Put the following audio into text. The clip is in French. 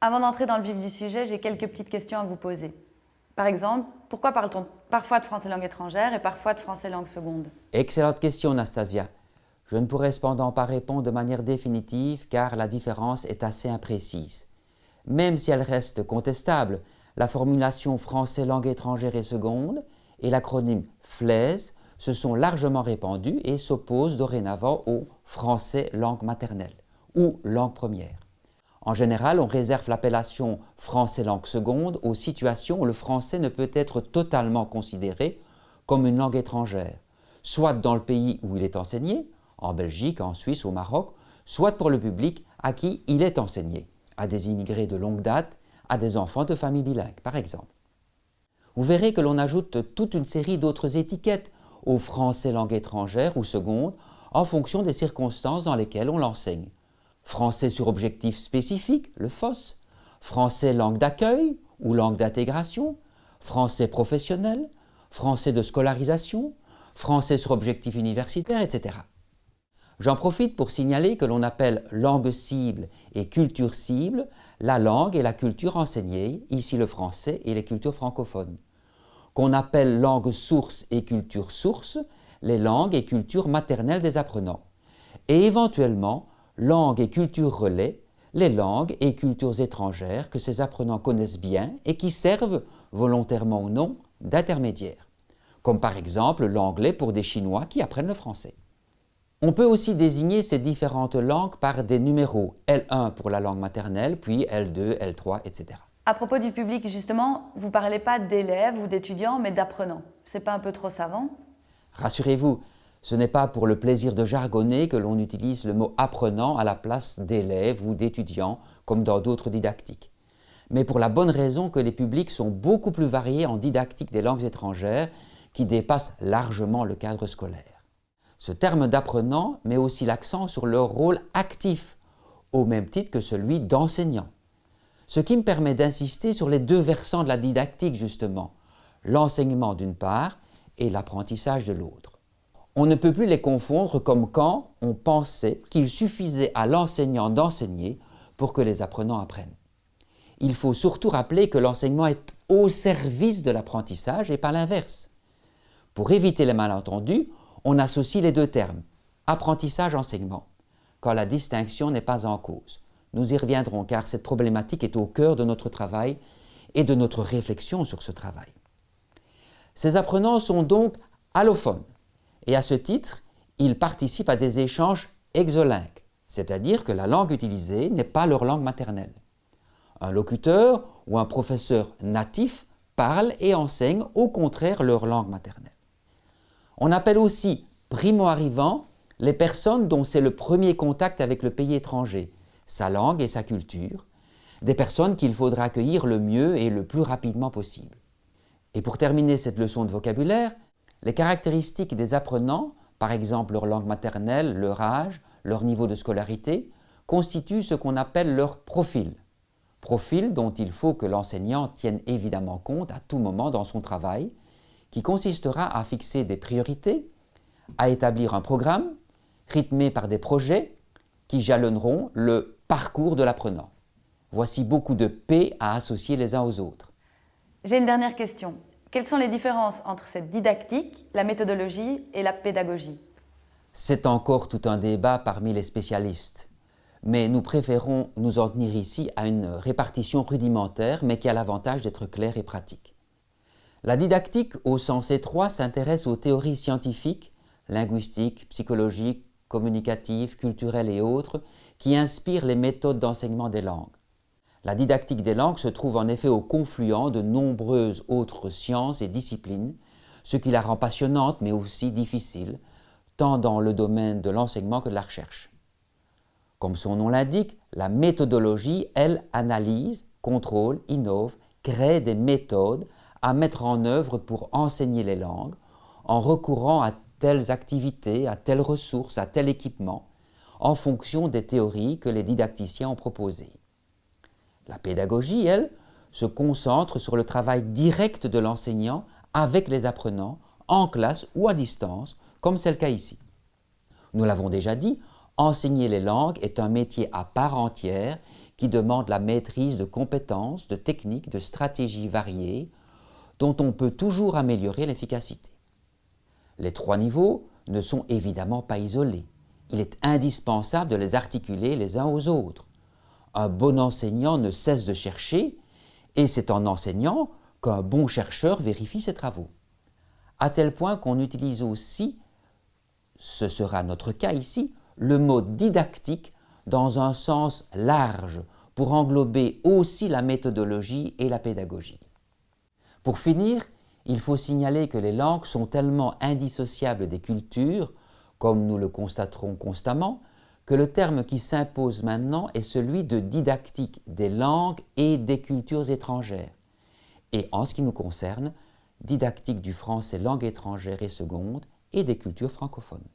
Avant d'entrer dans le vif du sujet, j'ai quelques petites questions à vous poser. Par exemple, pourquoi parle-t-on parfois de français langue étrangère et parfois de français langue seconde? Excellente question, Nastasia. Je ne pourrais cependant pas répondre de manière définitive car la différence est assez imprécise. Même si elle reste contestable, la formulation français langue étrangère et seconde et l'acronyme FLAISE se sont largement répandus et s'opposent dorénavant au français langue maternelle ou langue première. En général, on réserve l'appellation français langue seconde aux situations où le français ne peut être totalement considéré comme une langue étrangère, soit dans le pays où il est enseigné, en Belgique, en Suisse, au Maroc, soit pour le public à qui il est enseigné, à des immigrés de longue date, à des enfants de familles bilingues, par exemple. Vous verrez que l'on ajoute toute une série d'autres étiquettes au français langue étrangère ou seconde en fonction des circonstances dans lesquelles on l'enseigne. Français sur objectif spécifique, le FOS, français langue d'accueil ou langue d'intégration, français professionnel, français de scolarisation, français sur objectif universitaire, etc. J'en profite pour signaler que l'on appelle langue cible et culture cible la langue et la culture enseignée, ici le français et les cultures francophones. Qu'on appelle langue source et culture source les langues et cultures maternelles des apprenants. Et éventuellement, langue et culture relais, les langues et cultures étrangères que ces apprenants connaissent bien et qui servent, volontairement ou non, d'intermédiaires. Comme par exemple l'anglais pour des Chinois qui apprennent le français. On peut aussi désigner ces différentes langues par des numéros, L1 pour la langue maternelle, puis L2, L3, etc. À propos du public, justement, vous ne parlez pas d'élèves ou d'étudiants, mais d'apprenants. C'est pas un peu trop savant? Rassurez-vous, ce n'est pas pour le plaisir de jargonner que l'on utilise le mot apprenant à la place d'élèves ou d'étudiants, comme dans d'autres didactiques. Mais pour la bonne raison que les publics sont beaucoup plus variés en didactique des langues étrangères, qui dépassent largement le cadre scolaire. Ce terme d'apprenant met aussi l'accent sur leur rôle actif, au même titre que celui d'enseignant. Ce qui me permet d'insister sur les deux versants de la didactique justement, l'enseignement d'une part et l'apprentissage de l'autre. On ne peut plus les confondre comme quand on pensait qu'il suffisait à l'enseignant d'enseigner pour que les apprenants apprennent. Il faut surtout rappeler que l'enseignement est au service de l'apprentissage et pas l'inverse. Pour éviter les malentendus, on associe les deux termes, apprentissage-enseignement, quand la distinction n'est pas en cause. Nous y reviendrons car cette problématique est au cœur de notre travail et de notre réflexion sur ce travail. Ces apprenants sont donc allophones et à ce titre, ils participent à des échanges exolingues, c'est-à-dire que la langue utilisée n'est pas leur langue maternelle. Un locuteur ou un professeur natif parle et enseigne au contraire leur langue maternelle. On appelle aussi primo-arrivants les personnes dont c'est le premier contact avec le pays étranger, sa langue et sa culture, des personnes qu'il faudra accueillir le mieux et le plus rapidement possible. Et pour terminer cette leçon de vocabulaire, les caractéristiques des apprenants, par exemple leur langue maternelle, leur âge, leur niveau de scolarité, constituent ce qu'on appelle leur profil. Profil dont il faut que l'enseignant tienne évidemment compte à tout moment dans son travail, qui consistera à fixer des priorités, à établir un programme, rythmé par des projets qui jalonneront le parcours de l'apprenant. Voici beaucoup de P à associer les uns aux autres. J'ai une dernière question. Quelles sont les différences entre cette didactique, la méthodologie et la pédagogie? C'est encore tout un débat parmi les spécialistes, mais nous préférons nous en tenir ici à une répartition rudimentaire, mais qui a l'avantage d'être claire et pratique. La didactique, au sens étroit, s'intéresse aux théories scientifiques, linguistiques, psychologiques, communicatives, culturelles et autres, qui inspirent les méthodes d'enseignement des langues. La didactique des langues se trouve en effet au confluent de nombreuses autres sciences et disciplines, ce qui la rend passionnante mais aussi difficile, tant dans le domaine de l'enseignement que de la recherche. Comme son nom l'indique, la méthodologie, elle, analyse, contrôle, innove, crée des méthodes à mettre en œuvre pour enseigner les langues, en recourant à telles activités, à telles ressources, à tel équipement, en fonction des théories que les didacticiens ont proposées. La pédagogie, elle, se concentre sur le travail direct de l'enseignant avec les apprenants, en classe ou à distance, comme c'est le cas ici. Nous l'avons déjà dit, enseigner les langues est un métier à part entière qui demandent la maîtrise de compétences, de techniques, de stratégies variées, dont on peut toujours améliorer l'efficacité. Les 3 niveaux ne sont évidemment pas isolés. Il est indispensable de les articuler les uns aux autres. Un bon enseignant ne cesse de chercher, et c'est en enseignant qu'un bon chercheur vérifie ses travaux. À tel point qu'on utilise aussi, ce sera notre cas ici, le mot didactique dans un sens large pour englober aussi la méthodologie et la pédagogie. Pour finir, il faut signaler que les langues sont tellement indissociables des cultures, comme nous le constaterons constamment, que le terme qui s'impose maintenant est celui de didactique des langues et des cultures étrangères. Et en ce qui nous concerne, didactique du français langue étrangère et seconde et des cultures francophones.